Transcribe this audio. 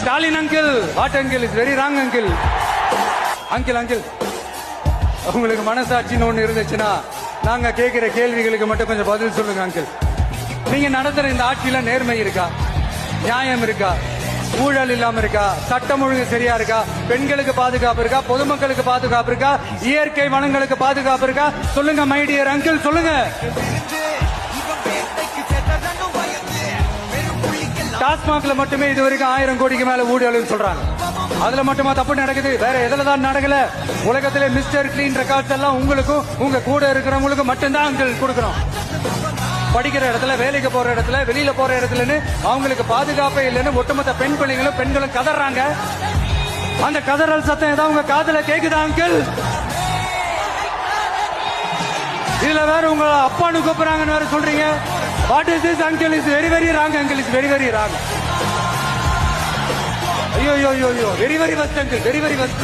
Stalin uncle, what uncle, is very wrong uncle. Uncle uncle உங்களுக்கு மனசாட்சின்னு ஒண்ணு இருந்துச்சுன்னா நாங்க கேட்கிற கேள்விகளுக்கு மட்டும் கொஞ்சம் பதில் சொல்லுங்க அங்கிள். நீங்க நடத்துற இந்த ஆட்சியில நேர்மை இருக்கா, நியாயம் இருக்கா, ஊழல் இல்லாம இருக்கா, சட்டம் ஒழுங்கு சரியா இருக்கா, பெண்களுக்கு பாதுகாப்பு இருக்கா, பொதுமக்களுக்கு பாதுகாப்பு இருக்கா, இயற்கை வளங்களுக்கு பாதுகாப்பு இருக்கா? சொல்லுங்க மை டியர் அங்கிள், சொல்லுங்க. டாஸ்மாக்ல மட்டுமே இது வரைக்கும் 1000 கோடிக்கு மேல ஊழல் சொல்றாங்க. அதுல மட்டுமா தப்பு நடக்குது? வேற எதுல தான் நடக்கல? உலகத்திலே மிஸ்டர் கிளீன் ரெக்கார்ட்ஸ் எல்லாம் உங்களுக்கும் உங்க கூட இருக்கிறவங்களுக்கு மட்டும்தான் அங்கிள் கொடுக்கணும். படிக்கிற இடத்துல, வேலைக்கு போற இடத்துல, வெளியில போற இடத்துலன்னு அவங்களுக்கு பாதுகாப்பே இல்லைன்னு ஒட்டுமொத்த பெண்களும் கதறாங்க. அந்த கதறல் சத்தம் ஏதாவது உங்க காதுல கேக்குதா அங்கிள்? இதுல வேற உங்க அப்பான்னு கூப்பிடுறாங்கன்னு வேற சொல்றீங்க. What is this uncle? Is very very wrong uncle, is very very wrong. ஐயோ very very வஸ்ட் uncle, very very வஸ்ட்.